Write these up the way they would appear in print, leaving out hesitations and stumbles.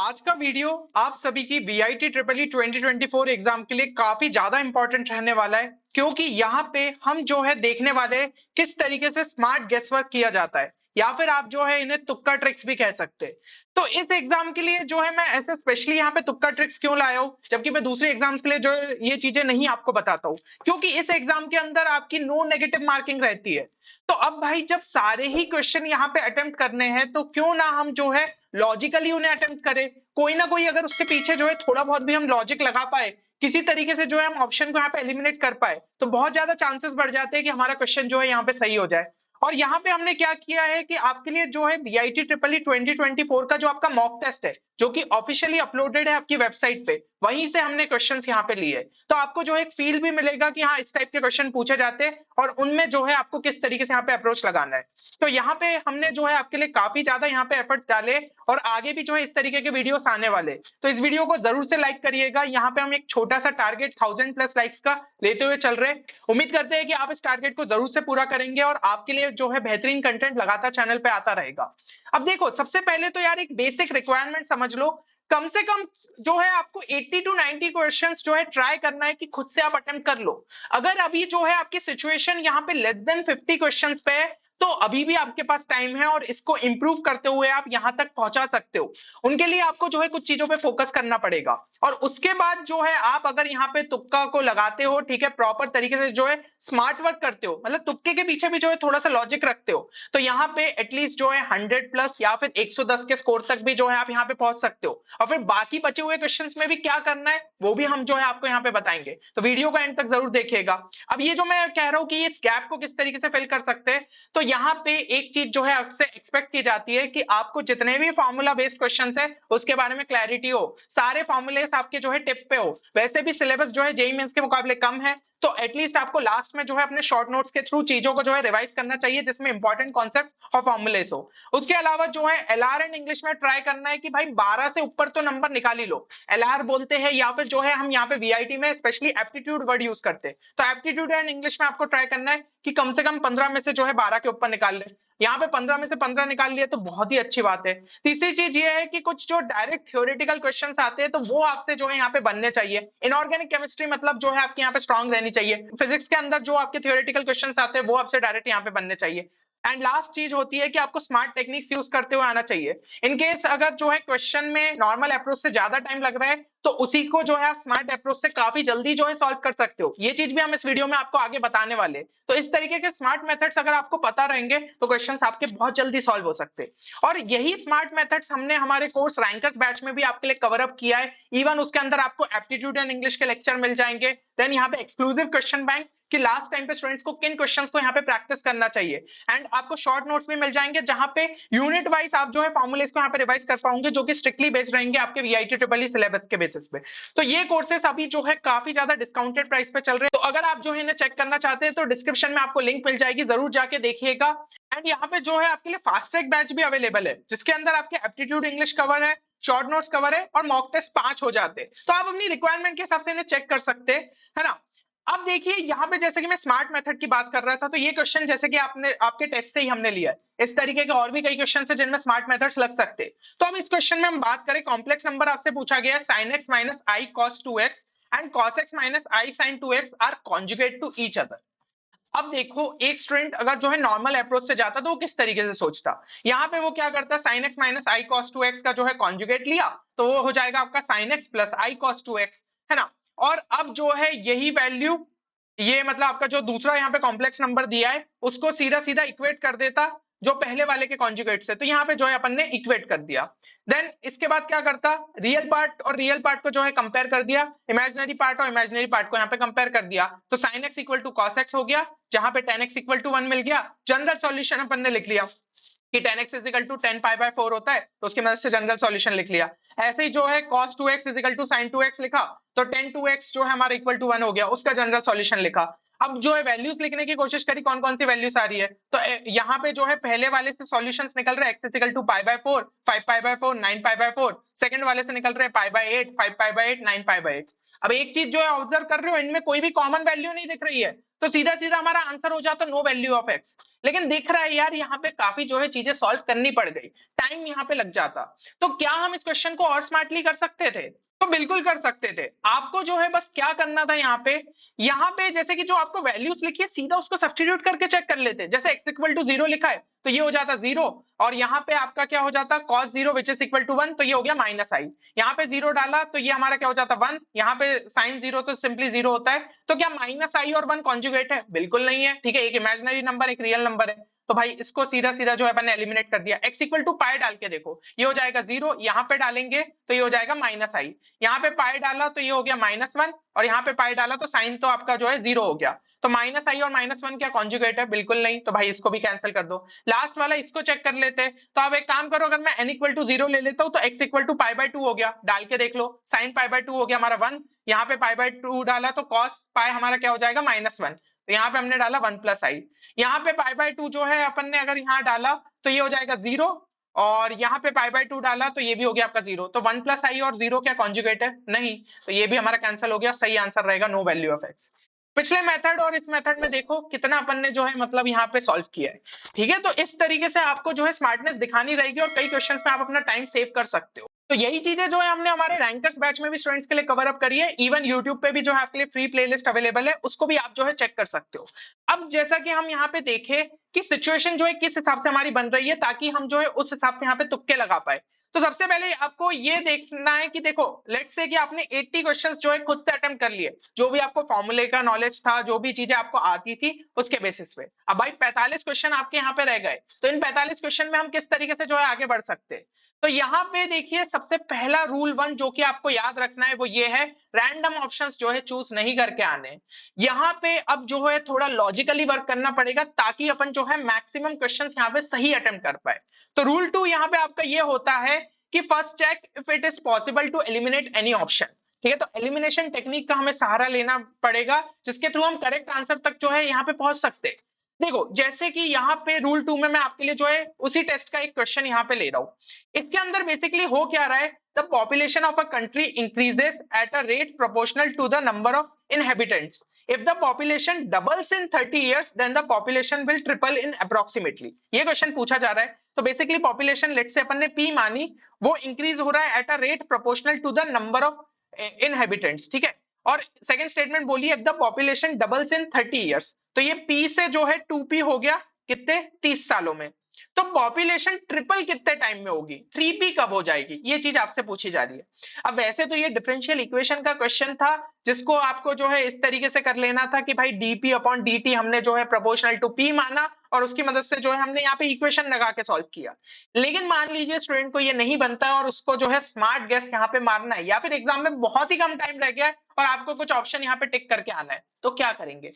आज का वीडियो आप सभी की बीआईटी ट्रिपल ई 2024 एग्जाम के लिए काफी ज्यादा इंपॉर्टेंट रहने वाला है, क्योंकि यहाँ पे हम जो है देखने वाले हैं किस तरीके से स्मार्ट गेस वर्क किया जाता है, या फिर आप जो है इन्हें तुक्का ट्रिक्स भी कह सकते हैं। तो इस एग्जाम के लिए जो है मैं ऐसे स्पेशली यहाँ पे तुक्का ट्रिक्स क्यों लाया हूँ, जबकि मैं दूसरे एग्जाम्स के लिए जो है ये चीजें नहीं आपको बताता हूँ, क्योंकि इस एग्जाम के अंदर आपकी नो नेगेटिव मार्किंग रहती है। तो अब भाई जब सारे ही क्वेश्चन यहाँ पे अटेम्प्ट करने हैं, तो क्यों ना हम जो है लॉजिकली उन्हें अटेम्प्ट करें। कोई ना कोई अगर उसके पीछे जो है थोड़ा बहुत भी हम लॉजिक लगा पाए, किसी तरीके से जो है हम ऑप्शन को यहाँ पे एलिमिनेट कर पाए, तो बहुत ज्यादा चांसेस बढ़ जाते हैं कि हमारा क्वेश्चन जो है यहाँ पे सही हो जाए। और यहाँ पे हमने क्या किया है कि आपके लिए जो है बीआईटी ट्रिपल ई 2024 का जो आपका मॉक टेस्ट है, जो कि ऑफिशियली अपलोडेड है आपकी वेबसाइट पे, वहीं से हमने क्वेश्चंस यहाँ पे लिए। तो आपको जो है एक फील भी मिलेगा कि हाँ इस टाइप के क्वेश्चन पूछे जाते हैं और उनमें जो है आपको किस तरीके से यहाँ पे अप्रोच लगाना है। तो यहाँ पे हमने जो है आपके लिए काफी ज्यादा यहाँ पे एफर्ट्स डाले, और आगे भी जो है इस तरीके के वीडियोस आने वाले। तो इस वीडियो को जरूर से लाइक करिएगा। यहाँ पे हम एक छोटा सा टारगेट 1000+ लाइक्स का लेते हुए चल रहे हैं। उम्मीद करते हैं कि आप इस टारगेट को जरूर से पूरा करेंगे और आपके लिए जो है बेहतरीन कंटेंट लगातार चैनल पे आता रहेगा। अब देखो, सबसे पहले तो यार एक बेसिक रिक्वायरमेंट समझ लो। कम से कम जो है आपको 80 टू 90 क्वेश्चंस जो है ट्राई करना है कि खुद से आप अटेम्प्ट कर लो। अगर अभी जो है आपकी सिचुएशन यहाँ पे लेस देन 50 क्वेश्चंस पे है, तो अभी भी आपके पास टाइम है और इसको इंप्रूव करते हुए आप यहां तक पहुंचा सकते हो। उनके लिए आपको जो है कुछ चीजों पे फोकस करना पड़ेगा, और उसके बाद जो है आप अगर यहाँ पे तुक्का को लगाते हो, ठीक है, प्रॉपर तरीके से जो है स्मार्ट वर्क करते हो, मतलब तुक्के के पीछे भी जो है थोड़ा सा लॉजिक रखते हो, तो यहाँ पे एटलीस्ट जो है 100+ या फिर 110 के स्कोर तक भी जो है आप यहाँ पे पहुंच सकते हो। और फिर बाकी बचे हुए क्वेश्चंस में भी क्या करना है वो भी हम जो है आपको यहाँ पे बताएंगे, तो वीडियो को एंड तक जरूर देखिएगा। अब ये जो मैं कह रहा हूँ कि इस गैप को किस तरीके से फिल कर सकते हैं, तो यहाँ पे एक चीज जो है आपसे एक्सपेक्ट की जाती है कि आपको जितने भी फॉर्मूला बेस्ड क्वेश्चंस है उसके बारे में क्लैरिटी हो, सारे फॉर्मूले आपके जो है टिप पे हो। वैसे भी सिलेबस जो है जेईई मेंस के मुकाबले कम है, तो एटलीस्ट आपको लास्ट में जो है अपने शॉर्ट नोट्स के थ्रू चीजों को जो है रिवाइज करना चाहिए, जिसमें इंपॉर्टेंट कॉन्सेप्ट्स और फॉर्मूलेस हो। उसके अलावा जो है एलआर एंड इंग्लिश में ट्राई करना है कि भाई 12 से ऊपर तो नंबर निकाल ही लो। एलआर बोलते हैं, या फिर जो है हम यहाँ पे वीआईटी में स्पेशली एप्टीट्यूड वर्ड यूज करते हैं, तो एप्टीट्यूड एंड इंग्लिश में आपको ट्राई करना है कि कम से कम 15 में से जो है 12 के ऊपर निकाल ले। यहाँ पे 15 में से 15 निकाल लिए तो बहुत ही अच्छी बात है। तीसरी चीज ये है कि कुछ जो डायरेक्ट थ्योरेटिकल क्वेश्चंस आते हैं, तो वो आपसे जो है यहाँ पे बनने चाहिए। इनऑर्गेनिक केमिस्ट्री मतलब जो है आपके यहाँ पे स्ट्रांग रहनी चाहिए। फिजिक्स के अंदर जो आपके थ्योरेटिकल क्वेश्चंस आते हैं वो आपसे डायरेक्ट यहाँ पे बनने चाहिए। एंड लास्ट चीज होती है कि आपको स्मार्ट टेक्निक्स यूज करते हुए आना चाहिए। इन केस अगर जो है क्वेश्चन में नॉर्मल अप्रोच से ज्यादा टाइम लग रहा है, तो उसी को जो है आप स्मार्ट अप्रोच से काफी जल्दी जो है सॉल्व कर सकते हो। ये चीज भी हम इस वीडियो में आपको आगे बताने वाले हैं। तो इस तरीके के स्मार्ट मेथड्स अगर आपको पता रहेंगे तो क्वेश्चंस आपके बहुत जल्दी सॉल्व हो सकते हैं। और यही स्मार्ट मेथड्स हमने हमारे कोर्स रैंकर्स बैच में भी आपके लिए कवर अप किया है। इवन उसके अंदर आपको एप्टीट्यूड एंड इंग्लिश के लेक्चर मिल जाएंगे। देन यहाँ पे एक्सक्लूसिव क्वेश्चन बैंक कि लास्ट टाइम पे स्टूडेंट्स को किन क्वेश्चंस को यहाँ पे प्रैक्टिस करना चाहिए। एंड आपको शॉर्ट नोट्स भी मिल जाएंगे, जहां पे यूनिट वाइज आप जो है फॉर्मूलेस को यहाँ पे रिवाइज कर पाओगे, जो कि स्ट्रिक्टली बेस्ड रहेंगे आपके वीआईटी ट्रिपल ई सिलेबस के बेसिस पे। तो ये कोर्सेस अभी जो है काफी ज्यादा डिस्काउंटेड प्राइस पे चल रहे हैं, तो अगर आप जो है इन्हें चेक करना चाहते हैं तो डिस्क्रिप्शन में आपको लिंक मिल जाएगी, जरूर जाके देखिएगा। एंड यहाँ पे जो है आपके लिए फास्ट ट्रैक बैच भी अवेलेबल है, जिसके अंदर आपके एप्टीट्यूड इंग्लिश कवर है, शॉर्ट नोट्स कवर है और मॉक टेस्ट 5 हो जाते हैं। तो आप अपनी रिक्वायरमेंट के हिसाब से इन्हें चेक कर सकते हैं, है ना। अब देखिए यहाँ पे जैसे कि मैं स्मार्ट मेथड की बात कर रहा था, तो ये क्वेश्चन जैसे कि आपने आपके टेस्ट से ही हमने लिया है। इस तरीके के और भी कई क्वेश्चन है जिनमें स्मार्ट मेथड्स लग सकते हैं। तो अब इस क्वेश्चन में हम बात करें, कॉम्प्लेक्स नंबर आपसे पूछा गया है, sin x minus i cos 2x and cos x minus i sin 2x are conjugate to each other. अब देखो, एक स्टूडेंट अगर जो है नॉर्मल अप्रोच से जाता तो वो किस तरीके से सोचता। यहाँ पे वो क्या करता है, sin x minus i cos 2x का जो है कॉन्जुगेट लिया, तो वो हो जाएगा आपका sin x प्लस आई cos 2x, है ना। और अब जो है यही वैल्यू, ये मतलब आपका जो दूसरा यहाँ पे कॉम्प्लेक्स नंबर दिया है, उसको सीधा सीधा इक्वेट कर देता जो पहले वाले के कॉन्जुगेट से। तो यहाँ पे जो है अपन ने इक्वेट कर दिया। देन इसके बाद क्या करता, रियल पार्ट और रियल पार्ट को जो है कंपेयर कर दिया, इमेजिनरी पार्ट और इमेजिनरी पार्ट को यहाँ पे कंपेयर कर दिया, तो sin x equal to cos x हो गया, जहां पे tan x इक्वल टू 1 मिल गया। जनरल सॉल्यूशन अपन ने लिख लिया कि tan x is equal to 10π/4 होता है, तो उसकी मदद से जनरल सॉल्यूशन लिख लिया। ऐसे ही जो है cos 2x is equal to sin 2x लिखा, तो tan 2x जो है हमारा इक्वल टू 1 हो गया, उसका जनरल सॉल्यूशन लिखा। अब जो है वैल्यूज लिखने की कोशिश करी, कौन कौन सी वैल्यूज आ रही है, तो यहाँ पे जो है पहले वाले से सॉल्यूशंस निकल रहे हैं, x is equal to π/4, 5π/4, 9π/4। Second वाले से निकल रहे हैं π/8, 5π/8, 9π/8। अब एक चीज जो है ऑब्जर्व कर रहे हो, इनमें कोई भी कॉमन वैल्यू नहीं दिख रही है, तो सीधा सीधा हमारा आंसर हो जाता नो वैल्यू ऑफ एक्स। लेकिन दिख रहा है यार यहाँ पे काफी जो है चीजें सॉल्व करनी पड़ गई, टाइम यहाँ पे लग जाता। तो क्या हम इस क्वेश्चन को और स्मार्टली कर सकते थे? तो बिल्कुल कर सकते थे। आपको जो है बस क्या करना था, यहाँ पे जैसे कि जो आपको वैल्यूज लिखी है सीधा उसको सब्स्टिट्यूट करके चेक कर लेते। जैसे x इक्वल टू 0 लिखा है तो ये हो जाता 0, और यहाँ पे आपका क्या हो जाता cos 0 which is equal to 1, तो ये हो गया माइनस आई। यहाँ पे 0 डाला तो ये हमारा क्या हो जाता 1, यहाँ पे साइन 0 तो सिंपली 0 होता है। तो क्या माइनस आई और 1 कॉन्जुगेट है? बिल्कुल नहीं है। ठीक है, एक इमेजिनरी नंबर एक रियल नंबर है, तो भाई इसको सीधा सीधा जो है अपन ने एलिमिनेट कर दिया। x इक्वल टू पाई डाल के देखो, ये हो जाएगा 0, यहाँ पे डालेंगे तो ये हो जाएगा माइनस आई। यहाँ पे पाई डाला तो ये हो गया -1, और यहाँ पे पाई डाला तो साइन तो आपका जो है 0 हो गया। तो माइनस आई और -1 क्या कॉन्जुगेट है? बिल्कुल नहीं। तो भाई इसको भी कैंसिल कर दो। लास्ट वाला इसको चेक कर लेते हैं। तो अब एक काम करो, अगर मैं n इक्वल टू 0 ले लेता हूं तो x equal to pi by 2 हो गया, डाल के देख लो। साइन पाई बाय 2 हो गया हमारा 1, यहाँ पे पाई बाय 2 डाला तो cos पाई हमारा क्या हो जाएगा -1, तो यहाँ पे हमने डाला 1 प्लस आई। यहाँ पे पाई बाय 2 जो है अपन ने अगर यहाँ डाला तो ये हो जाएगा 0, और यहाँ पे पाई बाय 2 डाला तो ये भी हो गया आपका 0। तो 1 प्लस आई और 0 क्या कॉन्जुगेट है? नहीं। तो ये भी हमारा कैंसिल हो गया। सही आंसर रहेगा नो वैल्यू ऑफ एक्स। पिछले मेथड और इस मेथड में देखो कितना अपन ने जो है मतलब यहाँ पे सॉल्व किया है। ठीक है, तो इस तरीके से आपको जो है स्मार्टनेस दिखानी रहेगी, और कई क्वेश्चंस में आप अपना टाइम सेव कर सकते हो। तो यही चीजें जो है हमने हमारे रैंकर्स बैच में भी स्टूडेंट्स के लिए कवर अप करी है। इवन यूट्यूब पे भी जो है आपके लिए फ्री प्लेलिस्ट अवेलेबल है, उसको भी आप जो है चेक कर सकते हो। अब जैसा कि हम यहाँ पे देखें कि सिचुएशन जो है किस हिसाब से हमारी बन रही है, ताकि हम जो है उस हिसाब से यहाँ पे तुक्के लगा पाए। तो सबसे पहले आपको ये देखना है कि देखो लेट्स से कि आपने 80 क्वेश्चंस जो है खुद से अटेम्प्ट कर लिए, जो भी आपको फॉर्मूले का नॉलेज था, जो भी चीजें आपको आती थी उसके बेसिस पे। अब भाई 45 क्वेश्चन आपके यहाँ पे रह गए, तो इन 45 क्वेश्चन में हम किस तरीके से जो है आगे बढ़ सकते हैं। तो यहाँ पे देखिए सबसे पहला रूल 1 जो कि आपको याद रखना है वो ये है, रैंडम ऑप्शंस जो है चूज नहीं करके आने। यहाँ पे अब जो है थोड़ा लॉजिकली वर्क करना पड़ेगा, ताकि अपन जो है मैक्सिमम क्वेश्चंस यहाँ पे सही अटेम्प्ट कर पाए। तो रूल 2 यहाँ पे आपका ये होता है कि first check if it is possible to eliminate any option. ठीक है, तो एलिमिनेशन टेक्निक का हमें सहारा लेना पड़ेगा, जिसके थ्रू हम करेक्ट आंसर तक जो है यहाँ पे पहुंच सकते हैं। देखो जैसे कि यहाँ पे रूल 2 में मैं आपके लिए जो है उसी टेस्ट का एक क्वेश्चन यहाँ पे ले रहा हूं। इसके अंदर बेसिकली हो क्या रहा है, the population of a country increases at a rate proportional to the number of inhabitants. If the population doubles in 30 years, then the population will triple in approximately। ये क्वेश्चन पूछा जा रहा है। तो बेसिकली पॉपुलेशन लेट से अपन ने P मानी, वो इंक्रीज हो रहा है at a rate proportional to the number of inhabitants. ठीक है, और सेकंड स्टेटमेंट बोलिए if the population doubles in 30 years, तो ये P से जो है 2P हो गया कितने 30 सालों में। तो पॉपुलेशन ट्रिपल कितने टाइम में होगी, 3P कब हो जाएगी, ये चीज आपसे पूछी जा रही है। अब वैसे तो ये डिफरेंशियल इक्वेशन का क्वेश्चन था, जिसको आपको जो है इस तरीके से कर लेना था कि भाई dp अपॉन dt हमने जो है प्रोपोर्शनल टू p माना, और उसकी मदद से जो है हमने यहाँ पे इक्वेशन लगा के सॉल्व किया। लेकिन मान लीजिए स्टूडेंट को ये नहीं बनता है और उसको जो है स्मार्ट गैस यहाँ पे मारना है, या फिर एग्जाम में बहुत ही कम टाइम रह गया है और आपको कुछ ऑप्शन यहाँ पे टिक करके आना है, तो क्या करेंगे?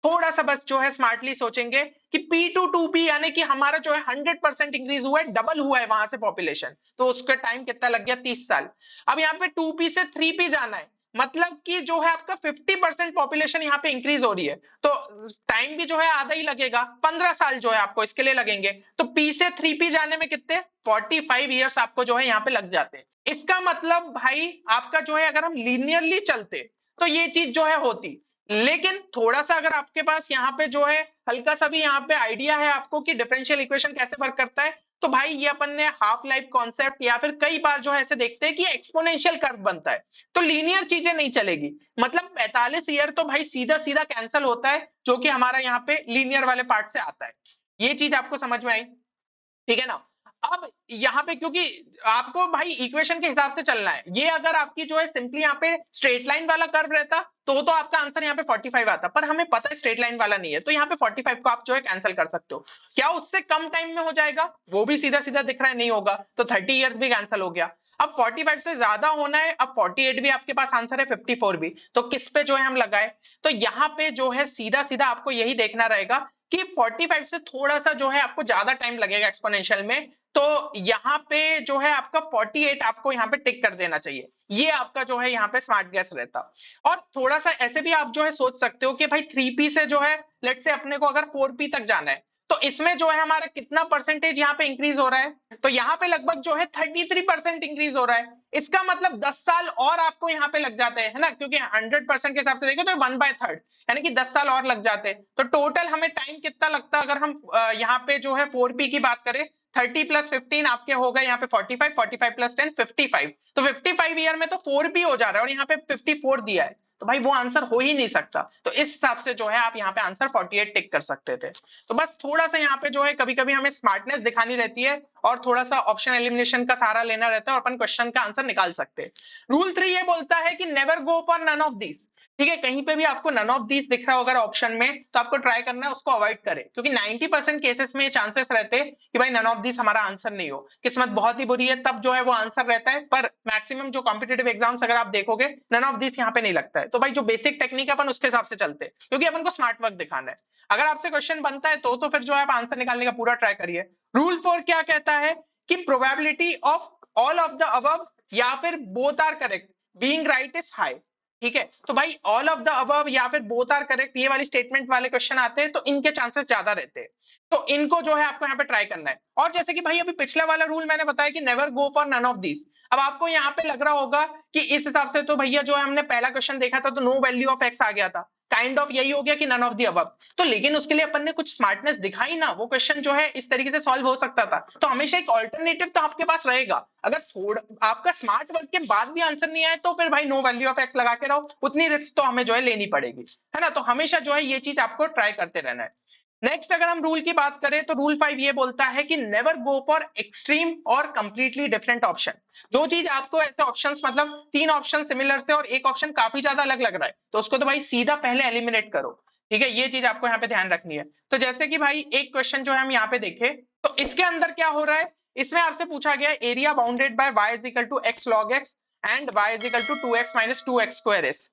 थोड़ा सा बस जो है स्मार्टली सोचेंगे कि P टू 2P यानी कि हमारा जो है 100% इंक्रीज हुआ है, डबल हुआ है वहां से पॉपुलेशन, तो उसका टाइम कितना लग गया 30 साल। अब यहाँ पे 2P से 3P जाना है, मतलब कि जो है आपका 50% पॉपुलेशन यहाँ पे इंक्रीज हो रही है, तो टाइम भी जो है आधा ही लगेगा, 15 साल जो है आपको इसके लिए लगेंगे। तो P से 3P जाने में कितने 45 ईयर्स आपको जो है यहाँ पे लग जाते हैं। इसका मतलब भाई आपका जो है अगर हम लीनियरली चलते तो ये चीज जो है होती, लेकिन थोड़ा सा अगर आपके पास यहाँ पे जो है हल्का सा भी यहाँ पे आइडिया है आपको कि डिफरेंशियल इक्वेशन कैसे वर्क करता है, तो भाई ये अपन ने हाफ लाइफ कॉन्सेप्ट या फिर कई बार जो है ऐसे देखते हैं कि एक्सपोनेंशियल कर्व बनता है, तो लीनियर चीजें नहीं चलेगी। मतलब 45 ईयर तो भाई सीधा सीधा कैंसिल होता है, जो कि हमारा यहाँ पे लीनियर वाले पार्ट से आता है। ये चीज आपको समझ में आई? ठीक है ना। अब यहाँ पे क्योंकि आपको भाई इक्वेशन के हिसाब से चलना है, ये अगर आपकी जो है सिंपली यहाँ पे स्ट्रेट लाइन वाला कर्व रहता तो आपका आंसर यहाँ पे 45 आता, पर हमें पता है स्ट्रेट लाइन वाला नहीं है, तो यहाँ पे 45 को आप जो है कैंसिल कर सकते हो। क्या उससे कम टाइम में हो जाएगा? वो भी सीधा सीधा दिख रहा है नहीं होगा, तो 30 इयर्स भी कैंसिल हो गया। अब 45 से ज्यादा होना है, अब 48 भी आपके पास आंसर है, 54 भी, तो किस पे जो है हम लगाए? तो यहाँ पे जो है सीधा सीधा आपको यही देखना रहेगा कि 45 से थोड़ा सा जो है आपको ज्यादा टाइम लगेगा एक्सपोनेंशियल में, तो यहाँ पे जो है आपका 48 आपको यहाँ पे टिक कर देना चाहिए। ये आपका जो है यहाँ पे स्मार्ट गैस रहता। और थोड़ा सा ऐसे भी आप जो है सोच सकते हो कि भाई 3P से जो है लेट से अपने को अगर 4P तक जाना है, तो इसमें जो है हमारा कितना परसेंटेज यहाँ पे इंक्रीज हो रहा है, तो यहाँ पे लगभग जो है 33% इंक्रीज हो रहा है। इसका मतलब 10 साल और आपको यहाँ पे लग जाते हैं, है ना, क्योंकि 100% के हिसाब से देखें तो 1/3 यानी कि 10 साल और लग जाते हैं। तो टोटल हमें टाइम कितना लगता है, अगर हम यहाँ पे जो है 4p की बात करें, 30 + 15 आपके हो गए यहाँ पे 45, 45 + 10 55। तो 55 ईयर में तो 4p हो जा रहा है, और यहाँ पे 54 दिया है, तो भाई वो आंसर हो ही नहीं सकता। तो इस हिसाब से जो है आप यहाँ पे आंसर 48 टिक कर सकते थे। तो बस थोड़ा सा यहाँ पे जो है कभी कभी हमें स्मार्टनेस दिखानी रहती है, और थोड़ा सा ऑप्शन एलिमिनेशन का सहारा लेना रहता है, और अपन क्वेश्चन का आंसर निकाल सकते हैं। रूल 3 ये बोलता है कि never go for none of these. ठीक है, कहीं पे भी आपको नन ऑफ दीज दिख रहा होगा ऑप्शन में, तो आपको ट्राई करना है उसको अवॉइड करें, क्योंकि 90% केसेस में ये चांसेस रहते हैं कि भाई नन ऑफ दीज हमारा आंसर नहीं हो। किस्मत बहुत ही बुरी है तब जो है वो आंसर रहता है, पर मैक्सिमम जो कॉम्पिटेटिव एग्जाम्स अगर आप देखोगे नन ऑफ दीज यहाँ पे नहीं लगता है। तो भाई जो बेसिक टेक्निक है अपन उसके हिसाब से चलते हैं, क्योंकि अपन को स्मार्ट वर्क दिखाना है। अगर आपसे क्वेश्चन बनता है तो फिर जो है आप आंसर निकालने का पूरा ट्राई करिए। रूल 4 क्या कहता है कि probability of all of the above या फिर both are correct being right is high. ठीक है, तो भाई ऑल ऑफ द अबव या फिर बोथ आर करेक्ट ये वाली स्टेटमेंट वाले क्वेश्चन आते हैं तो इनके चांसेस ज्यादा रहते हैं, तो इनको जो है आपको यहाँ पे ट्राई करना है। और जैसे कि भाई अभी पिछला वाला रूल मैंने बताया कि never go for none of these, अब आपको यहाँ पे लग रहा होगा कि इस हिसाब से तो भैया जो है हमने पहला क्वेश्चन देखा था तो नो वैल्यू ऑफ एक्स आ गया था, काइंड ऑफ यही हो गया कि नन ऑफ दी अबव। तो लेकिन उसके लिए अपन ने कुछ स्मार्टनेस दिखाई ना, वो क्वेश्चन जो है इस तरीके से सॉल्व हो सकता था। तो हमेशा एक ऑल्टरनेटिव तो आपके पास रहेगा, अगर थोड़ा आपका स्मार्ट वर्क के बाद भी आंसर नहीं आए तो फिर भाई नो वैल्यू ऑफ एक्स लगा के रहो, उतनी रिस्क तो हमें जो है लेनी पड़ेगी, है ना। तो हमेशा जो है ये चीज आपको ट्राई करते रहना है। नेक्स्ट अगर हम रूल की बात करें तो रूल 5 ये बोलता है कि नेवर गो फॉर एक्सट्रीम और कंप्लीटली डिफरेंट ऑप्शन। जो चीज आपको ऐसे ऑप्शंस मतलब 3 ऑप्शन सिमिलर से और एक ऑप्शन काफी ज्यादा अलग लग रहा है तो उसको तो भाई सीधा पहले एलिमिनेट करो। ठीक है, ये चीज आपको यहाँ पे ध्यान रखनी है। तो जैसे कि भाई एक क्वेश्चन जो है हम यहाँ पे देखें तो इसके अंदर क्या हो रहा है, इसमें आपसे पूछा गया area bounded by y = x log x and y = 2x - 2x² is।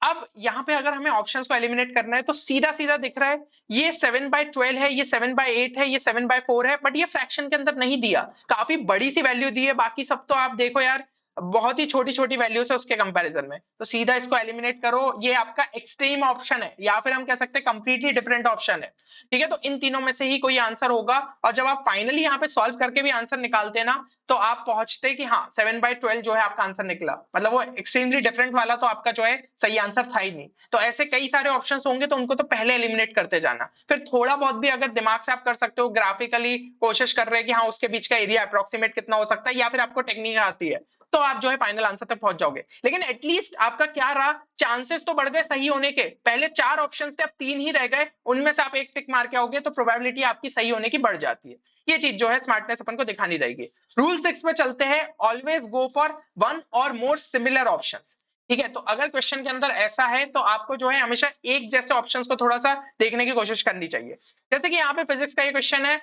अब यहाँ पे अगर हमें ऑप्शंस को एलिमिनेट करना है तो सीधा सीधा दिख रहा है ये 7/12 है, ये 7/8 है, ये 7/4 है, बट ये फ्रैक्शन के अंदर नहीं दिया, काफी बड़ी सी वैल्यू दी है। बाकी सब तो आप देखो यार बहुत ही छोटी छोटी वैल्यूज है उसके कंपैरिजन में, तो सीधा इसको एलिमिनेट करो। ये आपका एक्सट्रीम ऑप्शन है या फिर हम कह सकते हैं कंप्लीटली डिफरेंट ऑप्शन है। ठीक है, तो इन तीनों में से ही कोई आंसर होगा, और जब आप फाइनली यहाँ पे सॉल्व करके भी आंसर निकालते हैं ना तो आप पहुंचते कि हाँ 7/12 जो है आपका आंसर निकला, मतलब वो एक्सट्रीमली डिफरेंट वाला तो आपका जो है सही आंसर था ही नहीं। तो ऐसे कई सारे ऑप्शंस होंगे तो उनको तो पहले एलिमिनेट करते जाना, फिर थोड़ा बहुत भी अगर दिमाग से आप कर सकते हो ग्राफिकली कोशिश कर रहे हैं कि हाँ उसके बीच का एरिया अप्रोक्सीमेट कितना हो सकता है, या फिर आपको टेक्निक आती है तो आप जो है फाइनल आंसर तक पहुंच जाओगे। लेकिन एटलीस्ट आपका क्या रहा, चांसेस तो बढ़ गए सही होने के, पहले 4 ऑप्शन थे अब 3 ही रह गए, उनमें से आप एक टिक मार के आओगे तो प्रोबेबिलिटी आपकी सही होने की बढ़ जाती है। ये चीज जो है स्मार्टनेस अपन को दिखानी रहेगी। रूल 6 पे चलते हैं, ऑलवेज गो फॉर वन और मोर सिमिलर ऑप्शंस। ठीक है, तो अगर क्वेश्चन के अंदर ऐसा है तो आपको जो है हमेशा एक जैसे ऑप्शंस को थोड़ा सा देखने की कोशिश करनी चाहिए। जैसे कि यहाँ पे फिजिक्स का ये क्वेश्चन है,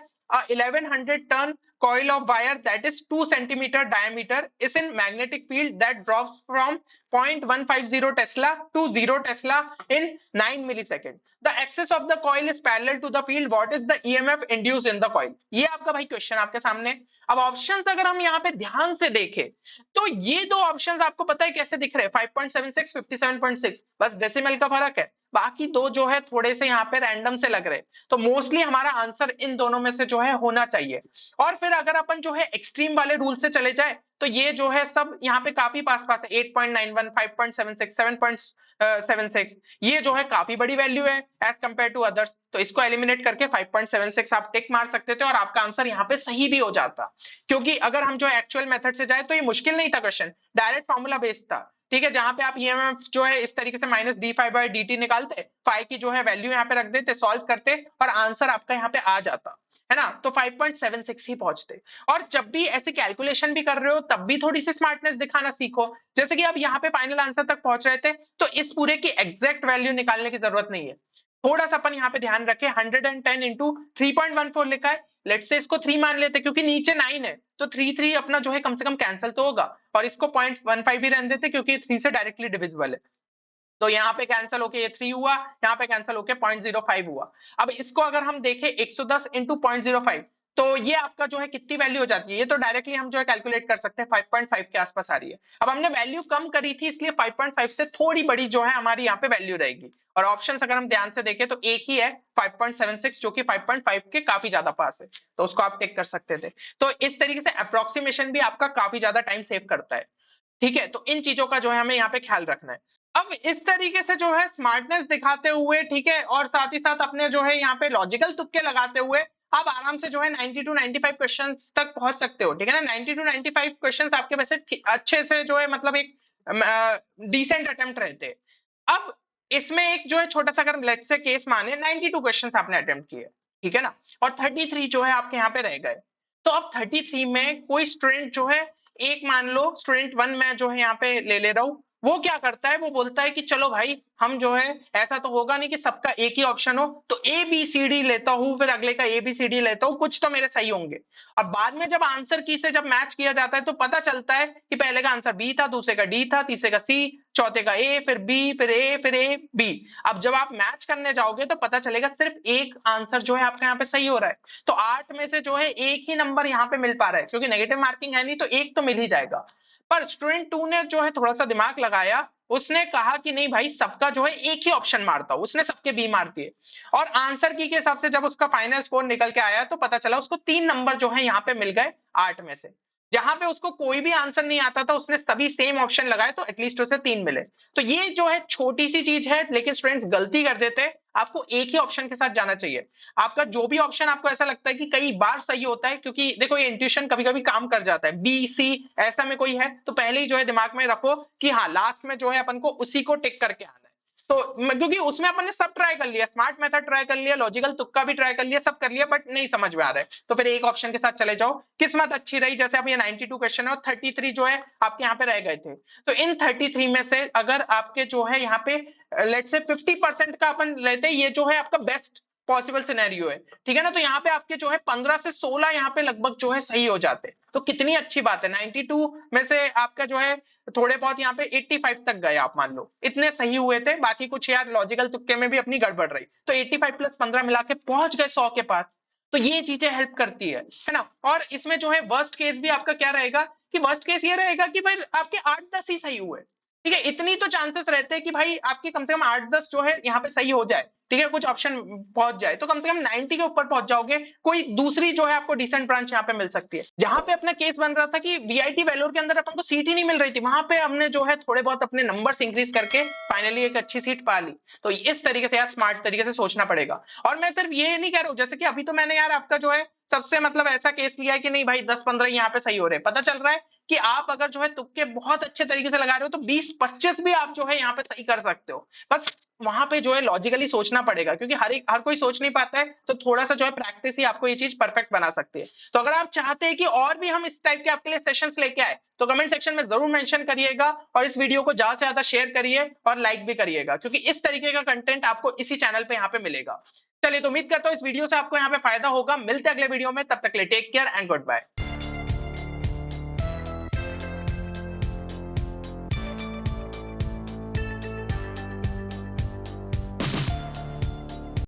1100 ton coil of wire that is 2 centimeter diameter is in magnetic field that drops from 0.150 Tesla to 0 Tesla in 9 millisecond. The axis of the coil is parallel to the field. What is the EMF induced in the coil? ये आपका भाई question आपके सामने। अब options अगर हम यहाँ पे ध्यान से देखें तो ये दो ऑप्शंस आपको पता है कैसे दिख रहे हैं, 5.76 57.6, बस डेसिमल का फर्क है, बाकी दो जो है थोड़े से यहाँ पे रैंडम से लग रहे हैं। तो मोस्टली हमारा आंसर इन दोनों में से जो है होना चाहिए। और फिर अगर अपन जो है एक्सट्रीम वाले रूल से चले जाए तो ये जो है सब यहाँ पे काफी पास पास है, 8.91 5.76 7.76, ये जो है काफी बड़ी वैल्यू है एज कंपेयर टू अदर्स। तो इसको एलिमिनेट करके 5.76 आप टिक मार सकते थे और आपका आंसर यहाँ पे सही भी हो जाता, क्योंकि अगर हम जो एक्चुअल मेथड से जाए तो ये मुश्किल नहीं था, क्वेश्चन डायरेक्ट फॉर्मूला बेस्ड था। ठीक है, जहां पे आप ईएमएफ जो है इस तरीके से -d∅/dt निकालते, फाई की जो है वैल्यू यहाँ पे रख देते, सॉल्व करते और आंसर आपका यहाँ पे आ जाता, है ना। तो 5.76 ही पहुंचते। और जब भी ऐसे कैलकुलेशन भी कर रहे हो तब भी थोड़ी सी स्मार्टनेस दिखाना सीखो। जैसे कि आप यहाँ पे फाइनल आंसर तक पहुंच रहे थे तो इस पूरे की एग्जैक्ट वैल्यू निकालने की जरूरत नहीं है, थोड़ा सा अपन यहाँ पे ध्यान रखें, 110 इंटू 3.14 लिखा है, लेट्स से इसको 3 मान लेते क्योंकि नीचे 9 है तो 3 अपना जो है कम से कम कैंसिल तो होगा, और इसको 0.15 भी रहने देते क्योंकि 3 से डायरेक्टली डिविजिबल है। तो यहाँ पे कैंसिल होके ये 3 हुआ, यहाँ पे कैंसिल होके 0.05 हुआ। अब इसको अगर हम देखें 110 इंटू 0.05 तो ये आपका जो है कितनी वैल्यू हो जाती है, ये तो डायरेक्टली हम जो है कैलकुलेट कर सकते हैं, 5.5 के आसपास आ रही है। अब हमने वैल्यू कम करी थी इसलिए 5.5 से थोड़ी बड़ी जो है हमारी यहाँ पे वैल्यू रहेगी, और ऑप्शन अगर हम ध्यान से देखें तो एक ही है 5.76 जो कि 5.5 के काफी ज्यादा पास है, तो उसको आप टिक कर सकते थे। तो इस तरीके से अप्रोक्सीमेशन भी आपका काफी ज्यादा टाइम सेव करता है। ठीक है, तो इन चीजों का जो है हमें यहाँ पे ख्याल रखना है। अब इस तरीके से जो है स्मार्टनेस दिखाते हुए, ठीक है, और साथ ही साथ अपने जो है यहाँ पे लॉजिकल तुक्के लगाते हुए आप आराम से जो है 90 टू 95 क्वेश्चंस तक पहुंच सकते हो, ठीक है ना। 90 टू 95 क्वेश्चंस आपके वैसे अच्छे से जो है मतलब एक डिसेंट अटेम्प्ट रहते हैं। अब इसमें एक जो है छोटा सा अगर लेट्स से केस माने 92 क्वेश्चंस आपने अटेम्प्ट किए, ठीक है ना, और 33 जो है आपके यहाँ पे रह गए। तो अब 33 में कोई स्टूडेंट जो है, एक मान लो स्टूडेंट वन मैं जो है यहाँ पे ले रहा हूँ, वो क्या करता है, वो बोलता है कि चलो भाई हम जो है, ऐसा तो होगा नहीं कि सबका एक ही ऑप्शन हो, तो ए बी सी डी लेता हूँ, फिर अगले का ए बी सी डी लेता हूँ, कुछ तो मेरे सही होंगे। अब बाद में जब आंसर की से जब मैच किया जाता है तो पता चलता है कि पहले का आंसर बी था, दूसरे का डी था, तीसरे का सी, चौथे का ए, फिर बी, फिर ए, फिर ए बी। अब जब आप मैच करने जाओगे तो पता चलेगा सिर्फ एक आंसर जो है आपका यहाँ पे सही हो रहा है। तो 8 में से जो है एक ही नंबर यहाँ पे मिल पा रहा है, क्योंकि नेगेटिव मार्किंग है नहीं, तो एक तो मिल ही जाएगा। पर स्टूडेंट टू ने जो है थोड़ा सा दिमाग लगाया, उसने कहा कि नहीं भाई सबका जो है एक ही ऑप्शन मारता हूं, उसने सबके बी मार दिए। और आंसर की के हिसाब से जब उसका फाइनल स्कोर निकल के आया तो पता चला उसको 3 नंबर जो है यहाँ पे मिल गए 8 में से। जहां पे उसको कोई भी आंसर नहीं आता था, उसने सभी सेम ऑप्शन लगाए तो एटलीस्ट उसे 3 मिले। तो ये जो है छोटी सी चीज है, लेकिन स्टूडेंट्स गलती कर देते हैं। आपको एक ही ऑप्शन के साथ जाना चाहिए। आपका जो भी ऑप्शन आपको ऐसा लगता है कि कई बार सही होता है, क्योंकि देखो ये इंट्यूशन कभी कभी काम कर जाता है, बी सी ऐसा में कोई है तो पहले ही जो है दिमाग में रखो कि हाँ लास्ट में जो है अपन को उसी को टिक करके आना है। तो क्योंकि उसमें अपन ने सब ट्राई कर लिया, स्मार्ट मेथड ट्राई कर लिया, लॉजिकल तुक्का भी ट्राई कर लिया, सब कर लिया, बट नहीं समझ में आ रहा है, तो फिर एक ऑप्शन के साथ चले जाओ। किस्मत अच्छी रही, जैसे अब ये 92 क्वेश्चन है और 33 जो है आपके यहाँ पे रह गए थे, तो इन 33 में से अगर आपके जो है यहाँ पे लेट्स से 50% का अपन लेते हैं, ये जो है आपका बेस्ट पॉसिबल सिनेरियो है, ठीक है ना। तो यहाँ पे आपके जो है 15 से 16 यहाँ पे लगभग जो है सही हो जाते, तो कितनी अच्छी बात है। 92 में से आपका जो है थोड़े बहुत यहाँ पे 85 तक गए, आप मान लो इतने सही हुए थे, बाकी कुछ यार लॉजिकल तुक्के में भी अपनी गड़बड़ रही, तो 85 प्लस 15 मिला के पहुंच गए 100 के पास। तो ये चीजें हेल्प करती है ना। और इसमें जो है वर्स्ट केस भी आपका क्या रहेगा, कि वर्स्ट केस ये रहेगा कि भाई आपके 8-10 ही सही हुए, ठीक है। इतनी तो चांसेस रहते हैं कि भाई आपके कम से कम 8-10 जो है यहाँ पे सही हो जाए, ठीक है, कुछ ऑप्शन पहुंच जाए, तो कम से कम 90 के ऊपर पहुंच जाओगे, कोई दूसरी जो है आपको डिसेंट ब्रांच यहाँ पे मिल सकती है। जहां पे अपना केस बन रहा था कि वीआईटी वैल्यूर के अंदर अपन को सीट ही नहीं मिल रही थी, वहां पे हमने जो है थोड़े बहुत अपने नंबर्स इंक्रीज करके फाइनली एक अच्छी सीट पा ली। तो इस तरीके से यार स्मार्ट तरीके से सोचना पड़ेगा। और मैं सिर्फ ये नहीं कह रहा हूँ, जैसे कि अभी तो मैंने यार आपका जो है सबसे मतलब ऐसा केस लिया है कि नहीं भाई 10-15 यहाँ पे सही हो रहे हैं, पता चल रहा है कि आप अगर जो है तुक्के बहुत अच्छे तरीके से लगा रहे हो तो 20-25 भी आप जो है यहाँ पे सही कर सकते हो। बस वहां पे जो है लॉजिकली सोचना पड़ेगा, क्योंकि हर कोई सोच नहीं पाता है, तो थोड़ा सा जो है प्रैक्टिस ही आपको ये चीज परफेक्ट बना सकती है। तो अगर आप चाहते हैं कि और भी हम इस टाइप के आपके लिए सेशंस लेके आए, तो कमेंट सेक्शन में जरूर मेंशन करिएगा, और इस वीडियो को ज्यादा से ज्यादा शेयर करिए और लाइक भी करिएगा, क्योंकि इस तरीके का कंटेंट आपको इसी चैनल पे यहाँ पे मिलेगा। चलिए, तो उम्मीद करता हूँ इस वीडियो से आपको यहाँ पे फायदा होगा। मिलते हैं अगले वीडियो में, तब तक के लिए take care and good bye.